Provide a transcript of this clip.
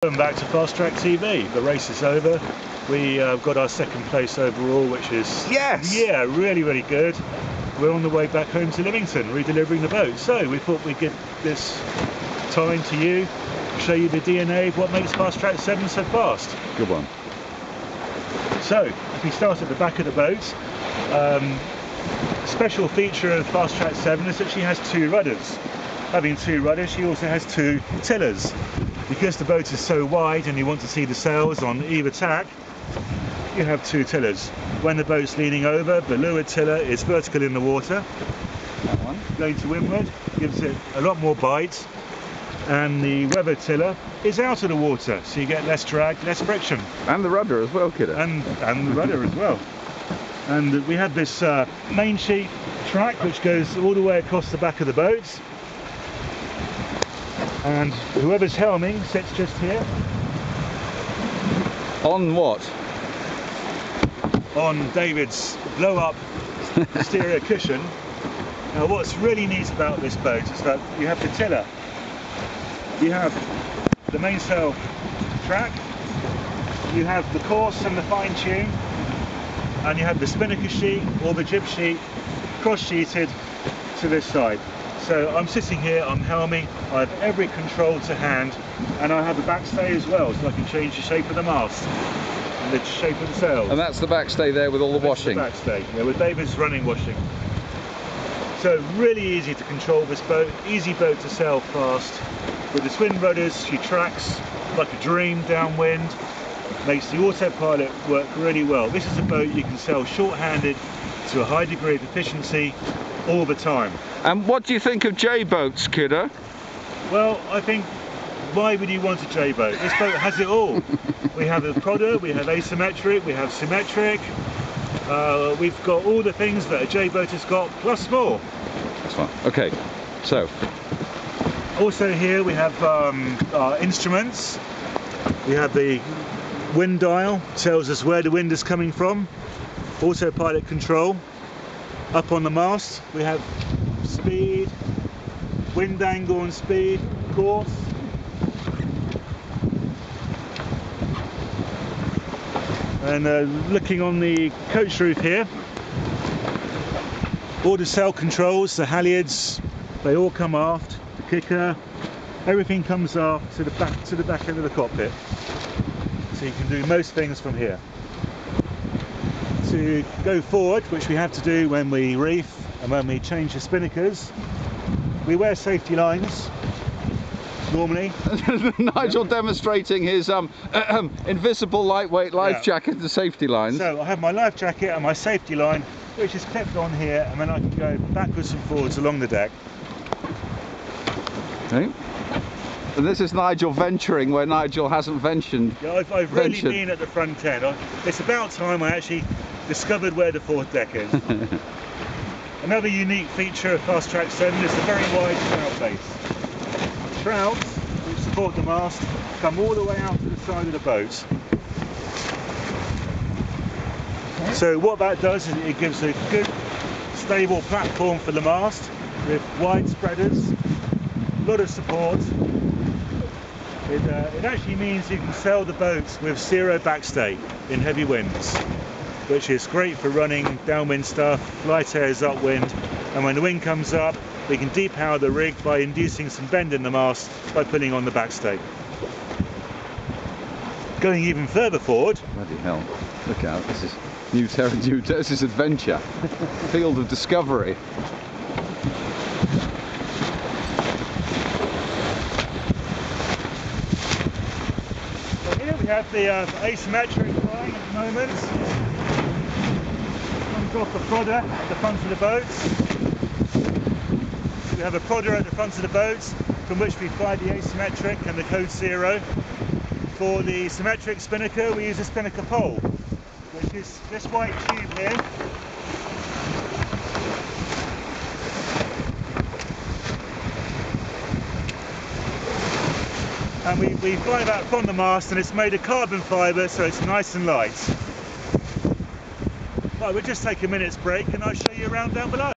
Welcome back to Fastrak TV. The race is over. We got our second place overall, which is really good. We're on the way back home to Livingston, redelivering the boat. So we thought we'd give this time to you, show you the DNA of what makes Fastrak 7 so fast. Good one. So if we start at the back of the boat, special feature of Fastrak 7 is that she has two rudders. Having two rudders, she also has two tillers. Because the boat is so wide and you want to see the sails on either tack, you have two tillers. When the boat's leaning over, the leeward tiller is vertical in the water. That one. Going to windward gives it a lot more bite, and the weather tiller is out of the water, so you get less drag, less friction. And the rudder as well, kiddo. And the rudder as well. And we have this main sheet track which goes all the way across the back of the boat. And whoever's helming sits just here. On what? On David's blow-up exterior cushion. Now what's really neat about this boat is that you have the tiller. You have the mainsail track, you have the course and the fine tune, and you have the spinnaker sheet or the jib sheet cross-sheeted to this side. So I'm sitting here, I'm helming, I have every control to hand, and I have a backstay as well, so I can change the shape of the mast and the shape of the sails. And that's the backstay there with all the washing? The backstay, yeah, with David's running washing. So really easy to control this boat, easy boat to sail fast. With the twin rudders, she tracks like a dream downwind, makes the autopilot work really well. This is a boat you can sail short-handed to a high degree of efficiency all the time. And what do you think of J-boats, kiddo? Well, I think, why would you want a J-boat? This boat has it all. We have a prodder, we have asymmetric, we have symmetric. We've got all the things that a J-boat has got, plus more. That's fine. Okay, so. Also here we have our instruments. We have the wind dial, tells us where the wind is coming from. Autopilot control. Up on the mast we have speed, wind angle and speed, course. And looking on the coach roof here, all the sail controls, the halyards, they all come aft. The kicker, everything comes aft to the back end of the cockpit. So you can do most things from here. To go forward, which we have to do when we reef and when we change the spinnakers, we wear safety lines normally. Nigel demonstrating his invisible lightweight life jacket and safety lines. So I have my life jacket and my safety line, which is clipped on here, and then I can go backwards and forwards along the deck. Okay. And this is Nigel venturing where Nigel hasn't ventured. Yeah, I've really been at the front end. It's about time I actually discovered where the fourth deck is. Another unique feature of Fastrak 7 is the very wide shroud base. Shrouds, which support the mast, come all the way out to the side of the boat. Okay. So what that does is it gives a good, stable platform for the mast with wide spreaders, a lot of support. It actually means you can sail the boats with zero backstay in heavy winds, which is great for running downwind stuff, light airs upwind, and when the wind comes up we can depower the rig by inducing some bend in the mast by pulling on the backstay. Going even further forward, bloody hell, look out, this is new territory, this is adventure, field of discovery. We have the asymmetric flying at the moment. Comes off the prodder at the front of the boat. We have a prodder at the front of the boat from which we fly the asymmetric and the code 0. For the symmetric spinnaker we use a spinnaker pole, which is this white tube here. And we fly that from the mast, and it's made of carbon fibre, so it's nice and light. Right, we'll just take a minute's break and I'll show you around down below.